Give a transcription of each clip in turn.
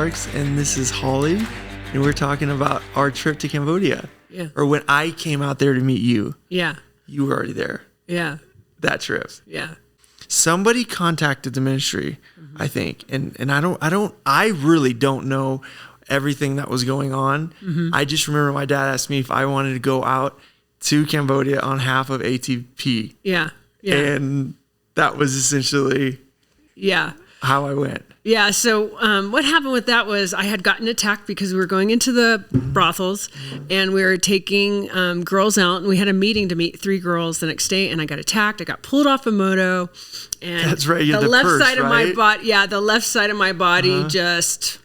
Marx, and this is Holly, and we're talking about our trip to Cambodia. Yeah. Or when I came out there to meet you. Yeah. You were already there. Yeah. That trip. Yeah. Somebody contacted the ministry, I think, and I really don't know everything that was going on. I just remember my dad asked me if I wanted to go out to Cambodia on half of ATP. Yeah. Yeah. And that was essentially how I went. Yeah. So what happened with that was I had gotten attacked because we were going into the brothels and we were taking girls out, and we had a meeting to meet 3 girls the next day, and I got attacked. I got pulled off a moto, and that's right. You had the left purse, side of right? my body. Yeah, the left side of my body just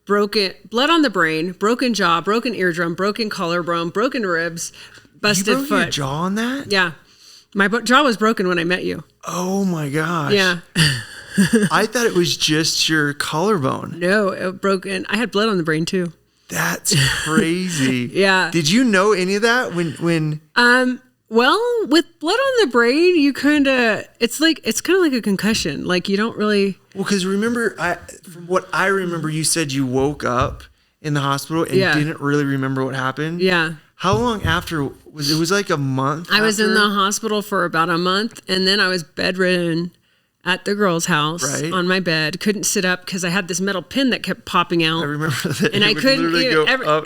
broken, blood on the brain, broken jaw, broken eardrum, broken collarbone, broken ribs, busted you broke foot. Your jaw on that? Yeah, my jaw was broken when I met you. Oh my gosh. Yeah. I thought it was just your collarbone. No, it broken. I had blood on the brain too. That's crazy. Yeah. Did you know any of that when? Well, with blood on the brain, you it's kind of like a concussion. Like you don't really. Well, because remember, from what I remember, you said you woke up in the hospital and didn't really remember what happened. Yeah. How long after was it? Was like a month. I was in the hospital for about a month, and then I was bedridden at the girl's house on my bed. Couldn't sit up because I had this metal pin that kept popping out. I remember that. And I couldn't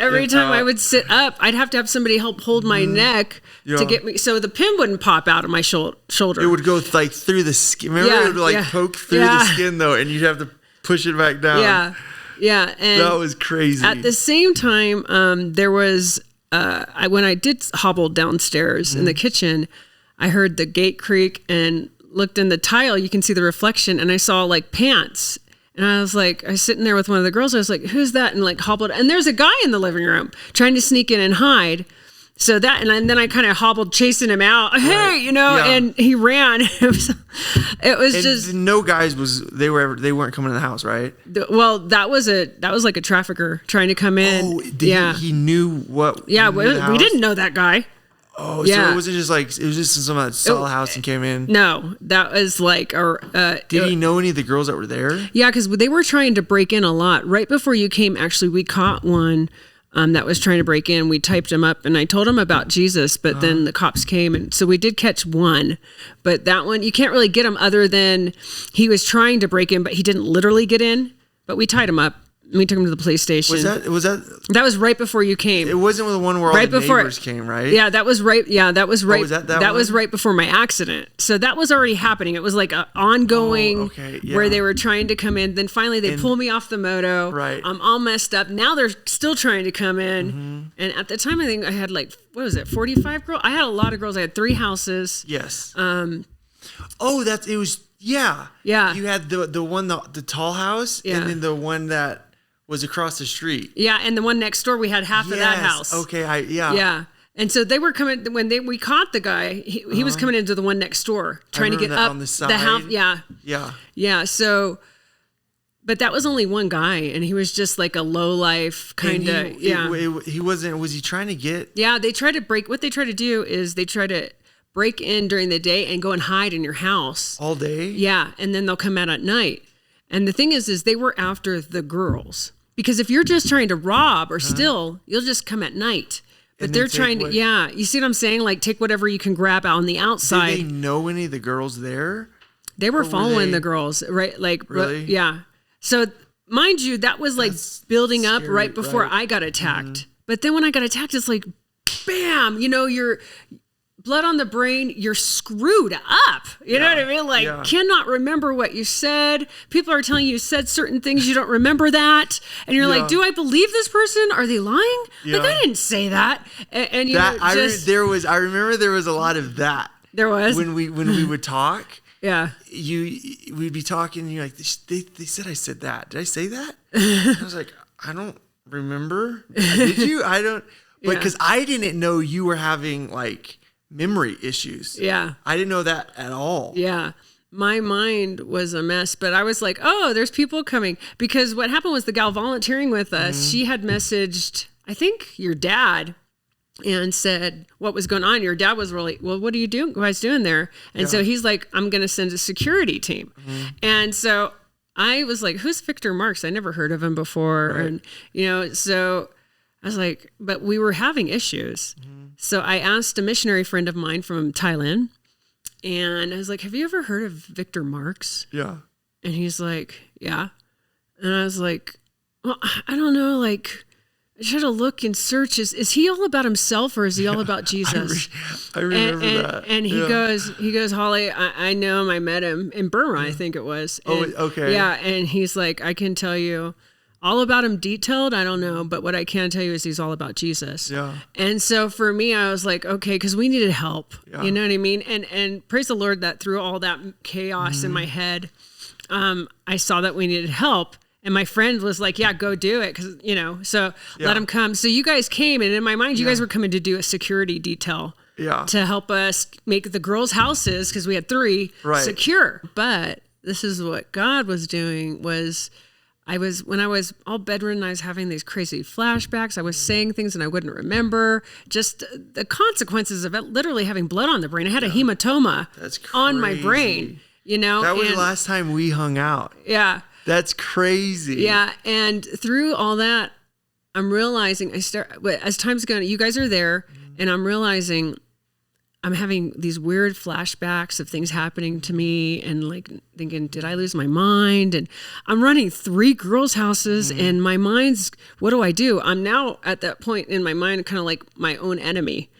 every time I would sit up, I'd have to have somebody help hold my neck to get me, so the pin wouldn't pop out of my shoulder. It would go like through the skin. Remember, it would poke through the skin though, and you'd have to push it back down. Yeah, yeah. And that was crazy. At the same time, there was when I did hobble downstairs in the kitchen, I heard the gate creak and looked in the tile. You can see the reflection, and I saw like pants. And I was sitting there with one of the girls. I was like, "Who's that?" And like hobbled. And there's a guy in the living room trying to sneak in and hide. So that, and then I kind of hobbled, chasing him out. Hey, and he ran. It was just no guys they weren't coming in the house, right? Well, that was like a trafficker trying to come in. Oh, he knew what? Yeah, we didn't know that guy. Oh, so it wasn't just it was just someone that saw the house and came in? No, that was like... Did he know any of the girls that were there? Yeah, because they were trying to break in a lot. Right before you came, actually, we caught one that was trying to break in. We typed him up, and I told him about Jesus, but then the cops came, and so we did catch one. But that one, you can't really get him other than he was trying to break in, but he didn't literally get in. But we tied him up. We took him to the police station. That was right before you came. It wasn't the one where all the neighbors came, right? Yeah, that was right. Yeah, that was right. Was that was right before my accident. So that was already happening. It was like an ongoing where they were trying to come in. Then finally they pull me off the moto. Right. I'm all messed up. Now they're still trying to come in. And at the time, I think I had 45 girls? I had a lot of girls. I had 3 houses. Yes. Yeah. You had the one, the tall house, and then the one that was across the street. Yeah, and the one next door, we had half of that house. Okay, Yeah. And so they were coming, when we caught the guy, he was coming into the one next door, trying to get up on the side. The house. Yeah. Yeah. Yeah, so, but that was only one guy, and he was just like a low life kind of, He wasn't, was he trying to get? Yeah, what they try to do is they try to break in during the day and go and hide in your house. All day? Yeah, and then they'll come out at night. And the thing is they were after the girls. Because if you're just trying to rob or steal, you'll just come at night. But they're trying to, you see what I'm saying? Like take whatever you can grab out on the outside. Did they know any of the girls there? They were following the girls, right? Like, really? Yeah. So mind you, that was like building up right before I got attacked. But then when I got attacked, it's like, bam, you're blood on the brain, you're screwed up. You know what I mean? Like, cannot remember what you said. People are telling you said certain things, you don't remember that. And you're like, do I believe this person? Are they lying? Like, I didn't say that. And you I remember there was a lot of that. There was? When we would talk. Yeah. We'd be talking, and you're like, they said I said that. Did I say that? I was like, I don't remember. Did you? I don't. But because I didn't know you were having, memory issues. Yeah. I didn't know that at all. Yeah. My mind was a mess, but I was like, oh, there's people coming. Because what happened was the gal volunteering with us, she had messaged, I think, your dad and said what was going on. Your dad was really, well, what are you guys doing there? And so he's like, I'm going to send a security team. And so I was like, who's Victor Marx? I never heard of him before. Right. And, you know, so I was like, but we were having issues. So I asked a missionary friend of mine from Thailand, and I was like, have you ever heard of Victor Marx? Yeah. And he's like, yeah. And I was like, well, I don't know, like, I try to look and search. Is he all about himself, or is he all about Jesus? I remember that. And he goes, Holly, I know him. I met him in Burma, I think it was. And, okay. Yeah. And he's like, I can tell you all about him detailed. I don't know. But what I can tell you is he's all about Jesus. Yeah. And so for me, I was like, okay, because we needed help. Yeah. You know what I mean? And praise the Lord that through all that chaos in my head, I saw that we needed help. And my friend was like, yeah, go do it. Cause you know, so let him come. So you guys came, and in my mind, you guys were coming to do a security detail to help us make the girls' houses, cause we had 3 secure. But this is what God was doing was when I was all bedridden, I was having these crazy flashbacks. I was saying things and I wouldn't remember, just the consequences of it, literally having blood on the brain. I had a hematoma on my brain, you know, that was the last time we hung out. Yeah. That's crazy. Yeah. And through all that, I'm realizing as time's going, you guys are there, and I'm realizing I'm having these weird flashbacks of things happening to me, and like thinking, did I lose my mind? And I'm running 3 girls' houses, and my mind's, what do? I'm now at that point in my mind, kind of like my own enemy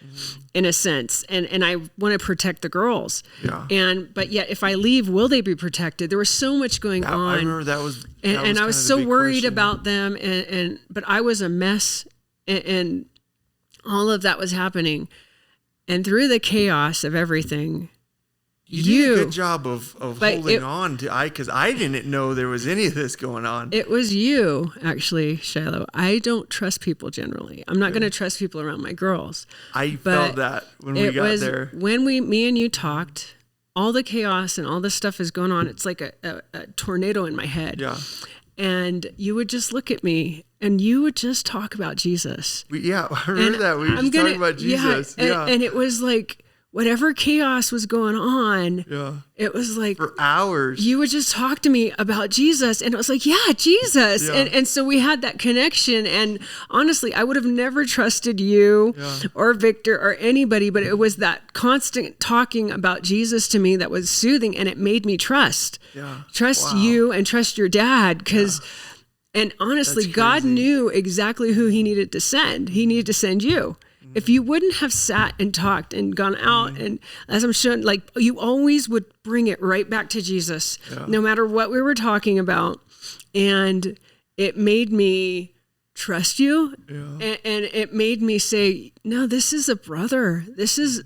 in a sense. And I want to protect the girls. Yeah. But yet if I leave, will they be protected? There was so much going on. I remember that was I was so worried about them, but I was a mess, and all of that was happening. And through the chaos of everything, you did a good job of holding on to, because I didn't know there was any of this going on. It was you, actually, Shiloh. I don't trust people generally. I'm not going to trust people around my girls. I felt that when we got there. When me and you talked, all the chaos and all this stuff is going on. It's like a tornado in my head. Yeah. And you would just look at me, and you would just talk about Jesus. I remember that. We were just talking about Jesus. And it was like, whatever chaos was going on, it was like for hours you would just talk to me about Jesus, and it was like, yeah, Jesus. And so we had that connection. And honestly, I would have never trusted you or Victor or anybody, but it was that constant talking about Jesus to me that was soothing, and it made me trust you and trust your dad, because and honestly, God knew exactly who he needed to send. He needed to send you. If you wouldn't have sat and talked and gone out, and as I'm showing, like, you always would bring it right back to Jesus, no matter what we were talking about. And it made me trust you. And it made me say, no, this is a brother. This is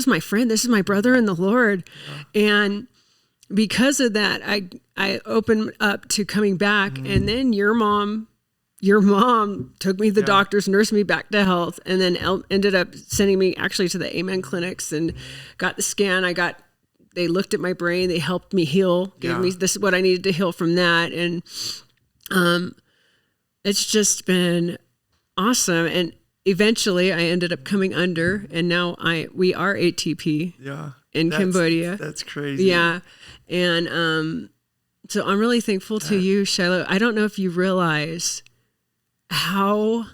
my friend. This is my brother in the Lord. And because of that, I opened up to coming back. And then your mom took me to the doctors, nursed me back to health, and then ended up sending me actually to the Amen clinics, and got the scan. They looked at my brain. They helped me heal, gave me this is what I needed to heal from that. And it's just been awesome. And eventually I ended up coming under, and now we are ATP in Cambodia. That's crazy. Yeah. And so I'm really thankful to you, Shiloh. I don't know if you realize how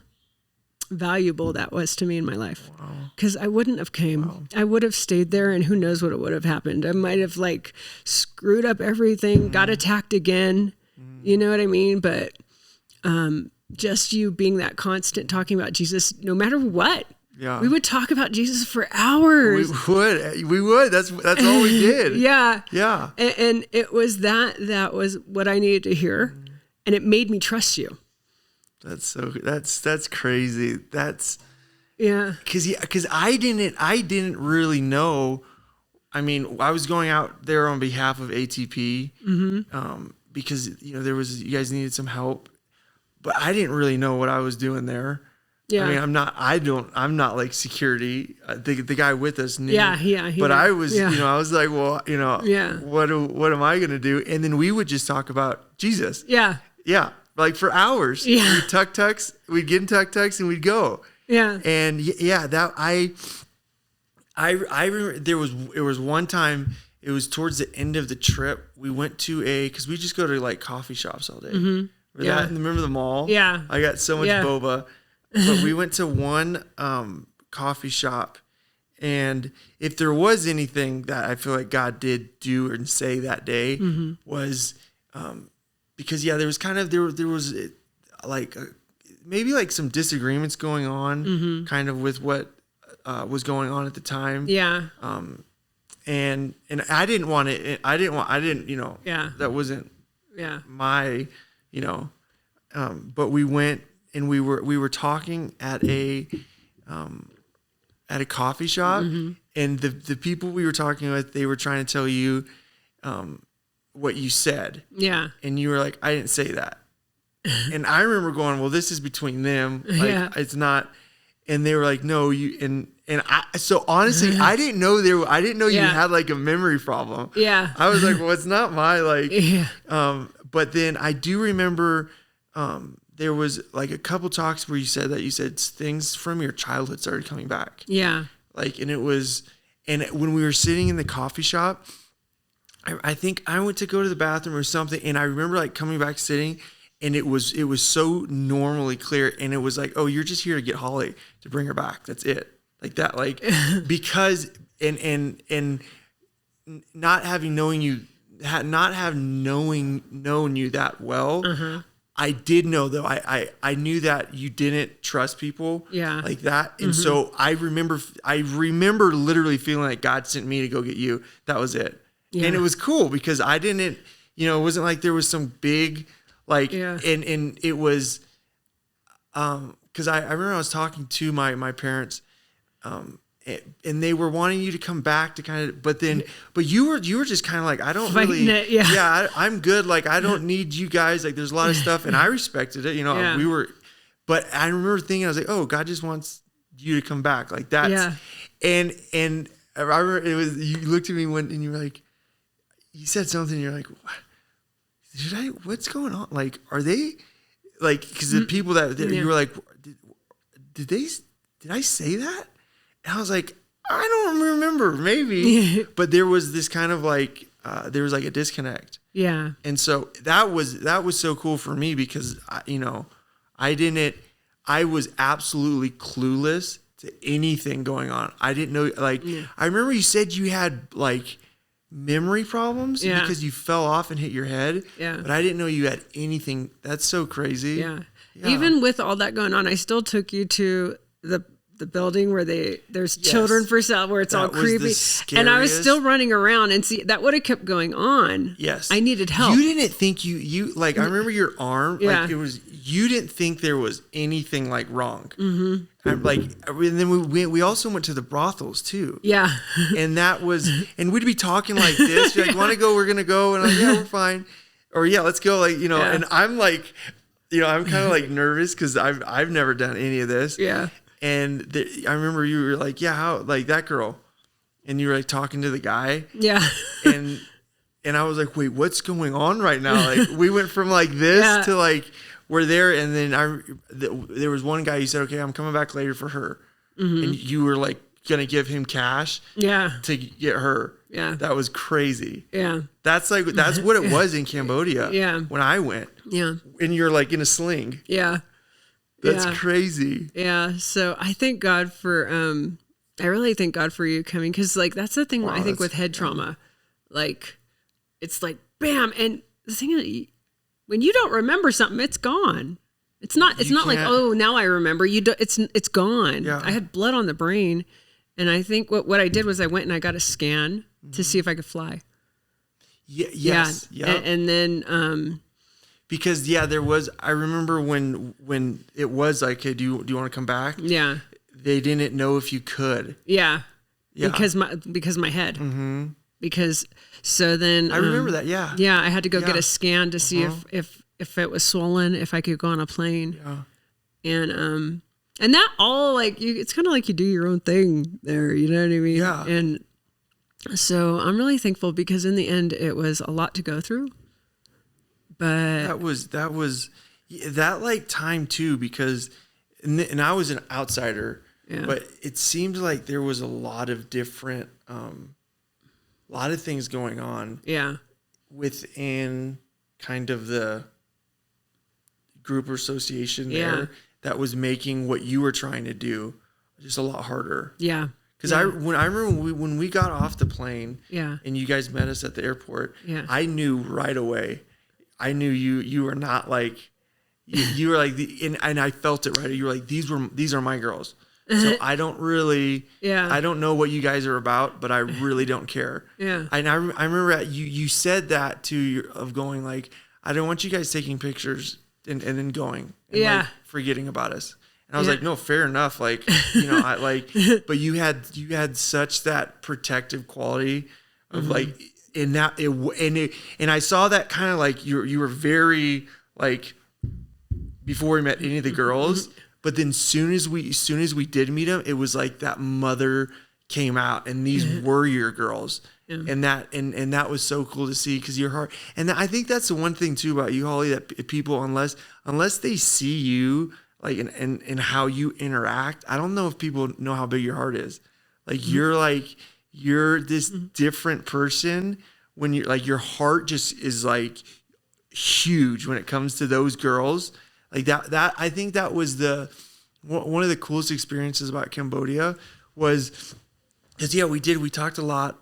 valuable that was to me in my life, because I wouldn't have came. I would have stayed there, and who knows what would have happened. I might have like screwed up everything, got attacked again. You know what I mean? But just you being that constant talking about Jesus, no matter what. We would talk about Jesus for hours. We would. That's all we did. Yeah. And it was that was what I needed to hear, and it made me trust you. That's crazy. Because I didn't really know. I mean, I was going out there on behalf of ATP, because you guys needed some help, but I didn't really know what I was doing there. I mean, I'm not like security. The guy with us knew. But I was, I was like, well, what am I going to do? And then we would just talk about Jesus. Like for hours. We'd we'd get in tuk-tuks and we'd go. And that I remember it was one time, it was towards the end of the trip. We went to because we just go to like coffee shops all day. Remember the mall? Yeah. I got so much boba. But we went to one coffee shop, and if there was anything that I feel like God did do and say that day was because there was there was like maybe like some disagreements going on kind of with what was going on at the time. Yeah. And I didn't want it. I didn't, that wasn't my, but we went and we were talking at a coffee shop, and the people we were talking with, they were trying to tell you, what you said. Yeah. And you were like, I didn't say that. And I remember going, well, this is between them. Like, it's not. And they were like, no, you, and so honestly, I didn't know you had like a memory problem. Yeah. I was like, well, it's not my but then I do remember, there was like a couple talks where you said things from your childhood started coming back. Yeah. Like, and when we were sitting in the coffee shop, I think I went to go to the bathroom or something. And I remember like coming back sitting, and it was so normally clear. And it was like, oh, you're just here to get Holly, to bring her back. That's it. Like that, like, because, and not having known you that well, I did know though, I knew that you didn't trust people like that. And so I remember literally feeling like God sent me to go get you. That was it. Yeah. And it was cool because I didn't, it wasn't like there was some big, like, and it was, cause I remember I was talking to my parents, and they were wanting you to come back to kind of, but you were just kind of like, I don't really, I'm good. Like, I don't need you guys. Like, there's a lot of stuff, and I respected it. But I remember thinking, I was like, oh, God just wants you to come back. Like that's, and I remember you looked at me and you were like, you said something, and you're like, what's going on? Like, are they like, cause the people that you were like, did I say that? And I was like, I don't remember, maybe. But there was this kind of like, there was like a disconnect. Yeah. And so that was so cool for me because, I was absolutely clueless to anything going on. I didn't know, like, I remember you said you had like memory problems because you fell off and hit your head. Yeah. But I didn't know you had anything. That's so crazy. Yeah. Even with all that going on, I still took you to the building where there's children for sale, where it's all creepy, and I was still running around, and see, that would have kept going on. Yes. I needed help. You didn't think you like, I remember your arm, like you didn't think there was anything like wrong. Mm-hmm. And then we also went to the brothels too. Yeah. And that was, and we'd be talking like this. You're like, want to go? We're going to go. And I'm like, yeah, we're fine. Or let's go. Like, and I'm like, I'm kind of like nervous because I've never done any of this. Yeah. And I remember you were like, yeah, how, like that girl. And you were like talking to the guy. Yeah. And I was like, wait, what's going on right now? Like, we went from like this to like, we're there. And then there was one guy, you said, okay, I'm coming back later for her. Mm-hmm. And you were like going to give him cash to get her. Yeah. That was crazy. Yeah. That's what it was in Cambodia. When I went. Yeah. And you're like in a sling. Yeah. That's crazy. Yeah. So I thank God for, I really thank God for you coming. Cause like, that's the thing I think with head trauma, like it's like, bam. And the thing is, when you don't remember something, it's gone. It's not like, oh, now I remember. It's gone. Yeah. I had blood on the brain. And I think what I did was I went and I got a scan to see if I could fly. Yeah. Yes. Yeah. And then, because there was, I remember when it was like, hey, do you want to come back? Yeah. They didn't know if you could. Yeah. Because my head. Mm-hmm. Because so then I remember that. Yeah. Yeah. I had to go get a scan to see if it was swollen, if I could go on a plane. Yeah. And that all like it's kind of like you do your own thing there. You know what I mean? Yeah. And so I'm really thankful because in the end it was a lot to go through. But that was that like time too, because, and I was an outsider, but it seemed like there was a lot of different, a lot of things going on. Yeah. Within kind of the group or association there that was making what you were trying to do just a lot harder. Yeah. Because I remember when we got off the plane and you guys met us at the airport, I knew right away. I knew you were not like, you were like, and I felt it right. You were like, these are my girls. So I don't really, I don't know what you guys are about, but I really don't care. Yeah. And I remember you said that of going like, I don't want you guys taking pictures and then going and like forgetting about us. And I was like, no, fair enough. Like, I like, but you had such that protective quality of like, and I saw that kind of like you were very like, before we met any of the girls, but then soon as we did meet them, it was like that mother came out and these were your girls. And that was so cool to see because your heart, and I think that's the one thing too about you, Holly, that people, unless they see you, like, and how you interact, I don't know if people know how big your heart is. Like, you're this different person when you're like, your heart just is like huge when it comes to those girls. Like that I think that was one of the coolest experiences about Cambodia was, because we talked a lot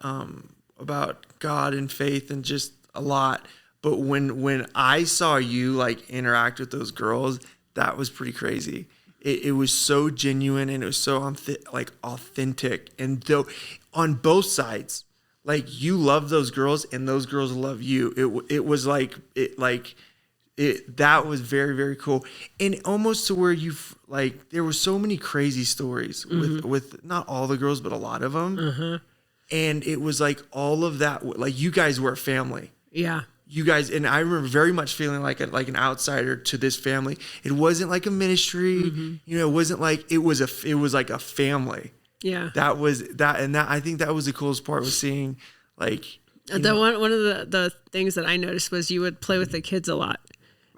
about God and faith and just a lot. But when I saw you like interact with those girls, that was pretty crazy. It was so genuine and it was so authentic. And though on both sides, like you love those girls and those girls love you. That was very, very cool. And almost to where there were so many crazy stories with not all the girls, but a lot of them. And it was like all of that, like you guys were a family. Yeah. You guys, and I remember very much feeling like an outsider to this family. It wasn't like a ministry, it wasn't like, it was like a family. Yeah. That was that. And I think that was the coolest part, was seeing like, one of the things that I noticed was you would play with the kids a lot.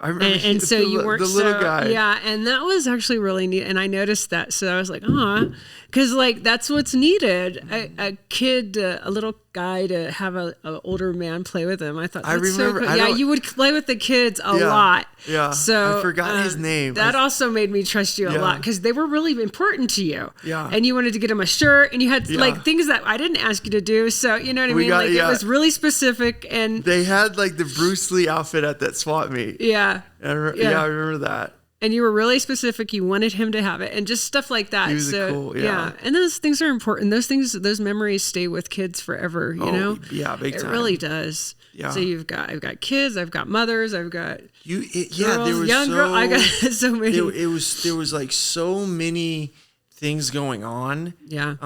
I remember and so you weren't the little guy. Yeah, and that was actually really neat. And I noticed that, so I was like, because like that's what's needed. A kid, a little guy to have a older man play with him. I thought that's so cool. Yeah, you would play with the kids a lot. Yeah. So I forgot his name. That also made me trust you a lot because they were really important to you. Yeah. And you wanted to get him a shirt, and you had like things that I didn't ask you to do. So you know what I mean? Like it was really specific, and they had like the Bruce Lee outfit at that swap meet. Yeah. I remember that. And you were really specific. You wanted him to have it, and just stuff like that. He was cool. Yeah. And those things are important. Those memories stay with kids forever. You know. Yeah, big time. It really does. Yeah. So I've got kids. I've got mothers. I've got girls, there was young girls. I got so many. There was like so many things going on. Yeah.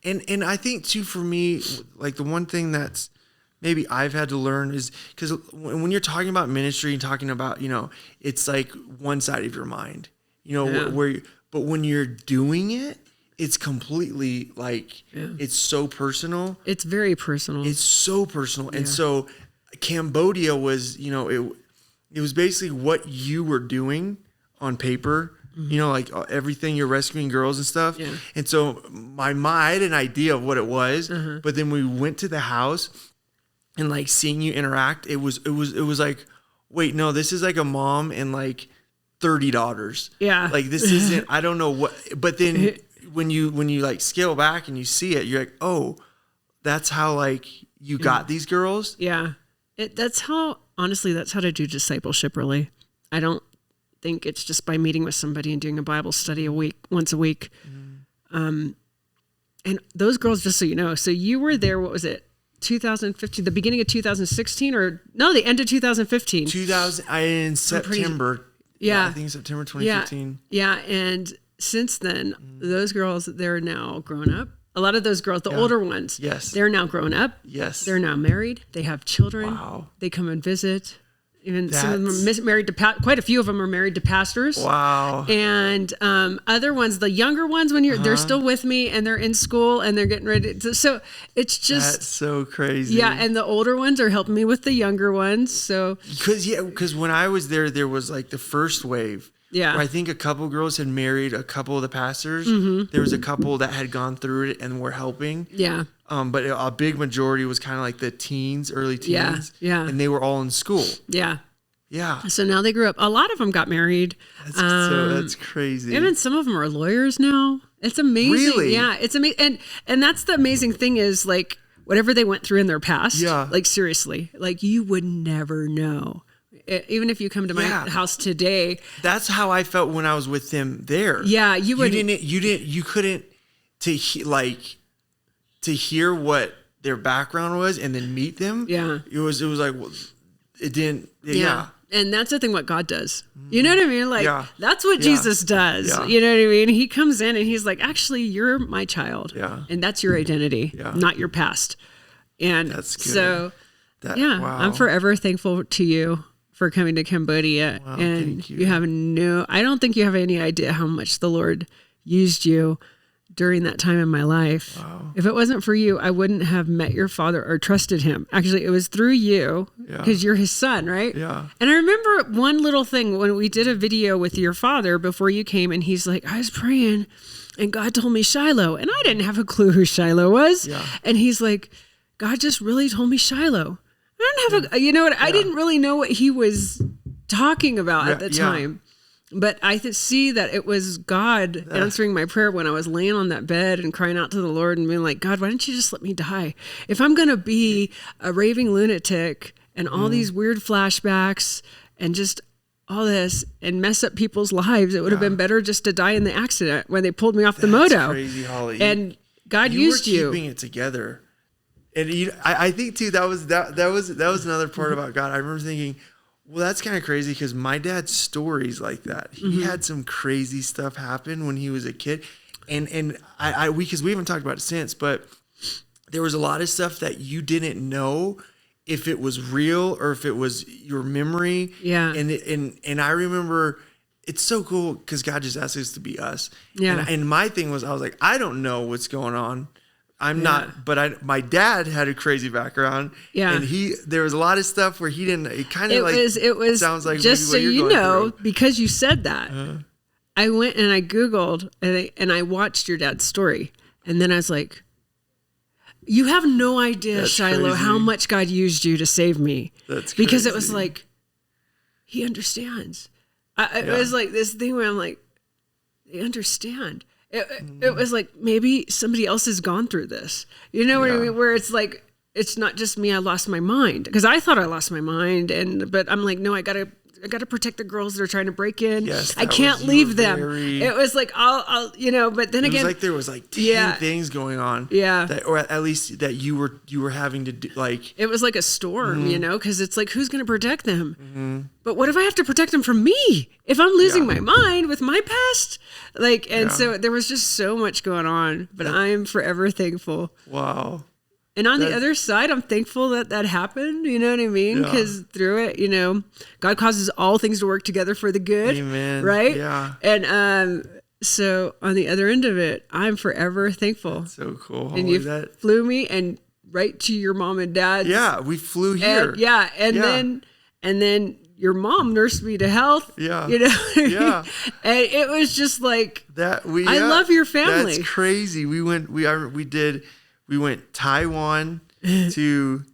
And I think too, for me, like the one thing that's maybe I've had to learn is, because when you're talking about ministry and talking about, it's like one side of your mind, but when you're doing it, it's completely like, it's so personal. It's very personal. It's so personal. Yeah. And so Cambodia was, it was basically what you were doing on paper, like everything, you're rescuing girls and stuff. Yeah. And so I had an idea of what it was, but then we went to the house and like seeing you interact, it was like, wait, no, this is like a mom and like 30 daughters. Yeah. Like this isn't, I don't know what, but then when you like scale back and you see it, you're like, oh, that's how like you got these girls. Yeah. That's how to do discipleship, really. I don't think it's just by meeting with somebody and doing a Bible study once a week. And those girls, just so you know, so you were there, what was it? 2015, the beginning of 2016, or no, the end of 2015. In September. I think September 2015. Yeah, and since then, those girls, they're now grown up. A lot of those girls, the older ones, they're now grown up. Yes, they're now married. They have children. Wow. They come and visit. Even some of them are married to quite a few of them are married to pastors. Wow. And other ones, the younger ones, when they're still with me and they're in school and they're getting ready. So it's just, that's so crazy. Yeah, and the older ones are helping me with the younger ones. So because when I was there was like the first wave. Yeah. where I think a couple girls had married a couple of the pastors. There was a couple that had gone through it and were helping. Yeah. But a big majority was kind of like the teens, early teens. Yeah. And they were all in school. Yeah. Yeah. So now they grew up. A lot of them got married. That's crazy. Even some of them are lawyers now. It's amazing. Really? Yeah. It's amazing. And that's the amazing thing is like whatever they went through in their past. Yeah. Like seriously, like you would never know. Even if you come to my house today. That's how I felt when I was with them there. Yeah. You couldn't to hear what their background was and then meet them. Yeah. It was like, well, it didn't. Yeah. And that's the thing what God does. You know what I mean? Like, that's what Jesus does. Yeah. You know what I mean? He comes in and he's like, actually, you're my child. Yeah. And that's your identity, not your past. And that's good. So, wow. I'm forever thankful to you for coming to Cambodia. Wow, and thank you. I don't think you have any idea how much the Lord used you during that time in my life. Wow. If it wasn't for you, I wouldn't have met your father or trusted him. Actually, it was through you because you're his son, right? Yeah. And I remember one little thing when we did a video with your father before you came, and he's like, I was praying and God told me Shiloh. And I didn't have a clue who Shiloh was. Yeah. And he's like, God just really told me Shiloh. I don't have you know what? I didn't really know what he was talking about at the time. But I see that it was God answering my prayer when I was laying on that bed and crying out to the Lord and being like, God, why don't you just let me die? If I'm going to be a raving lunatic and all these weird flashbacks and just all this and mess up people's lives, it would have been better just to die in the accident when they pulled me off the moto. That's crazy, Holly. And God used you. You were keeping it together. And I think too, that was another part about God. I remember thinking, well, that's kind of crazy because my dad's stories like that. He had some crazy stuff happen when he was a kid, and because we haven't talked about it since, but there was a lot of stuff that you didn't know if it was real or if it was your memory. Yeah, and I remember it's so cool because God just asked us to be us. Yeah, and my thing was I was like, I don't know what's going on. I'm not, but my dad had a crazy background. Yeah. And there was a lot of stuff where he didn't, it was sounds like just so you know, because you said that, I went and I Googled and I watched your dad's story. And then I was like, you have no idea, that's Shiloh, crazy. How much God used you to save me. That's crazy. Because it was like, he understands. It was like this thing where I'm like, they understand. It was like maybe somebody else has gone through this. You know what I mean? Where it's like, it's not just me, I lost my mind. Because I thought I lost my mind. But I'm like, no, I gotta protect the girls that are trying to break in. Yes, I can't leave them. It was like, I'll but then again. It was like there was like 10 things going on. Yeah. Or at least that you were having to do like. It was like a storm, because it's like, who's going to protect them? Mm-hmm. But what if I have to protect them from me? If I'm losing my mind with my past? So there was just so much going on, but I'm forever thankful. Wow. And on the other side, I'm thankful that happened. You know what I mean? Because through it, God causes all things to work together for the good. Amen. Right? Yeah. And so on the other end of it, I'm forever thankful. That's so cool. And you flew me and right to your mom and dad. Yeah, we flew here. And then your mom nursed me to health. Yeah. Yeah. And it was just like that. I love your family. That's crazy. We went Taiwan to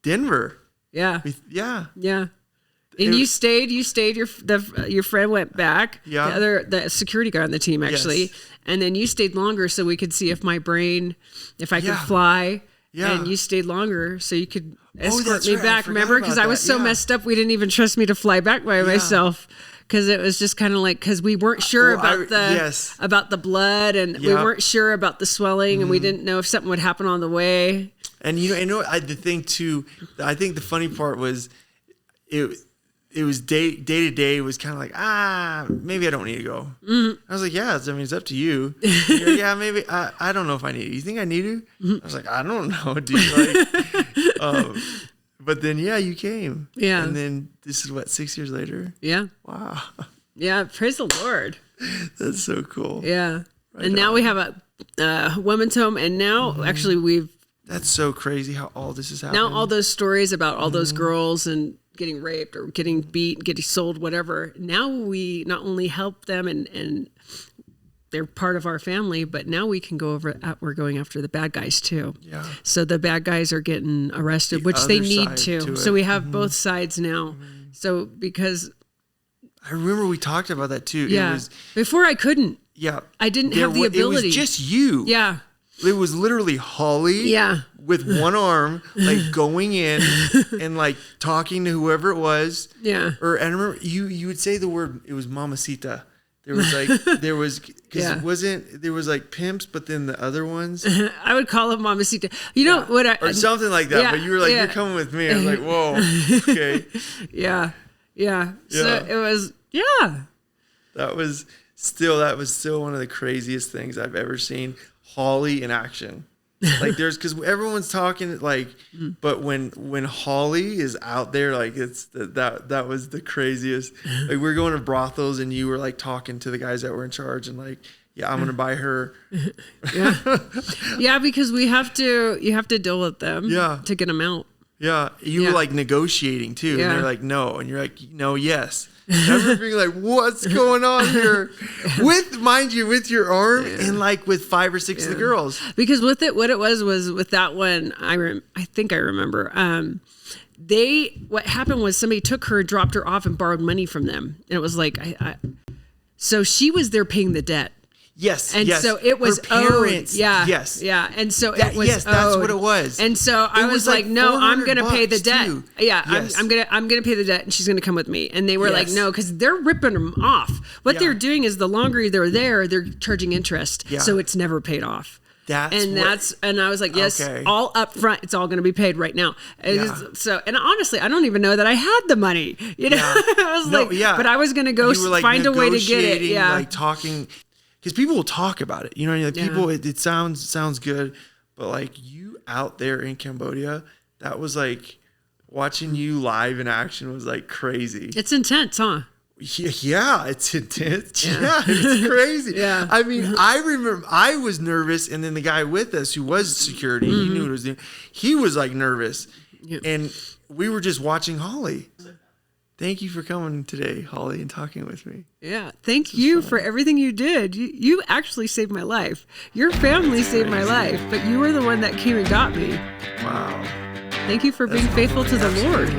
Denver. Yeah. Yeah. And you stayed. Your friend went back. Yeah. The security guard on the team actually, and then you stayed longer so we could see if I could fly. Yeah. And you stayed longer so you could escort me back. Remember? Because I was so messed up, we didn't even trust me to fly back by myself. Because it was just kind of like, because we weren't sure about the blood, and we weren't sure about the swelling, and we didn't know if something would happen on the way. And the thing too, I think the funny part was, it was day to day was kind of like, maybe I don't need to go. Mm-hmm. I was like, it's up to you. Like, yeah, maybe I don't know if I need it. You think I need to? Mm-hmm. I was like, I don't know, dude. But then, you came. Yeah. And then this is 6 years later? Yeah. Wow. Yeah. Praise the Lord. That's so cool. Yeah. Right and now we have a women's home. And now actually that's so crazy how all this is happening. Now all those stories about all those girls and getting raped or getting beat, getting sold, whatever. Now we not only help them and they're part of our family, but now we can go we're going after the bad guys too. Yeah. So the bad guys are getting arrested, which they need to. So we have both sides now. So because I remember we talked about that too. Yeah. Before I couldn't. Yeah. I didn't have the ability. It was just you. Yeah. It was literally Holly. Yeah. With one arm, like going in and like talking to whoever it was. Yeah. Or I remember you would say the word, it was mamacita. There was like, because it wasn't, there was like pimps, but then the other ones. I would call them mamacita. You know what? Or something like that. But you were like, you're coming with me. I was like, whoa, okay. Yeah. So it was, That was still one of the craziest things I've ever seen. Holly in action. Like because everyone's talking like, but when Holly is out there, like that was the craziest. Like we're going to brothels and you were like talking to the guys that were in charge and like, yeah, I'm gonna buy her. Yeah, because you have to deal with them. To get them out. Yeah, you were like negotiating too, and they're like no, and you're like no, yes. I remember being like, what's going on here? With your arm and like with 5 or 6 of the girls. Because with it, what it was with that one, I think I remember. What happened was somebody took her, dropped her off, and borrowed money from them, and it was like, so she was there paying the debt. Yes, and so it was her parents. Owed. Yeah, yes, yeah, and so it was. Yes, that's what it was. And so I was like, no, I'm going to pay the debt. Too. Yeah, yes. I'm gonna pay the debt, and she's gonna come with me. And they were like, no, because they're ripping them off. What they're doing is the longer they're there, they're charging interest, so it's never paid off. And I was like, yes, all up front, it's all going to be paid right now. So, and honestly, I don't even know that I had the money. You know, I was but I was going to go find a way to get it. Yeah, like talking. Because people will talk about it, you know. Like people, it sounds good, but like you out there in Cambodia, that was like watching you live in action was like crazy. It's intense, huh? Yeah, it's intense. Yeah, it's crazy. I mean, I remember I was nervous, and then the guy with us who was security, he knew what he was doing. He was like nervous, and we were just watching Holly. Thank you for coming today, Holly, and talking with me. Yeah. Thank you for everything you did. You actually saved my life. Your family saved my life, but you were the one that came and got me. Wow. Thank you for being faithful to the Lord.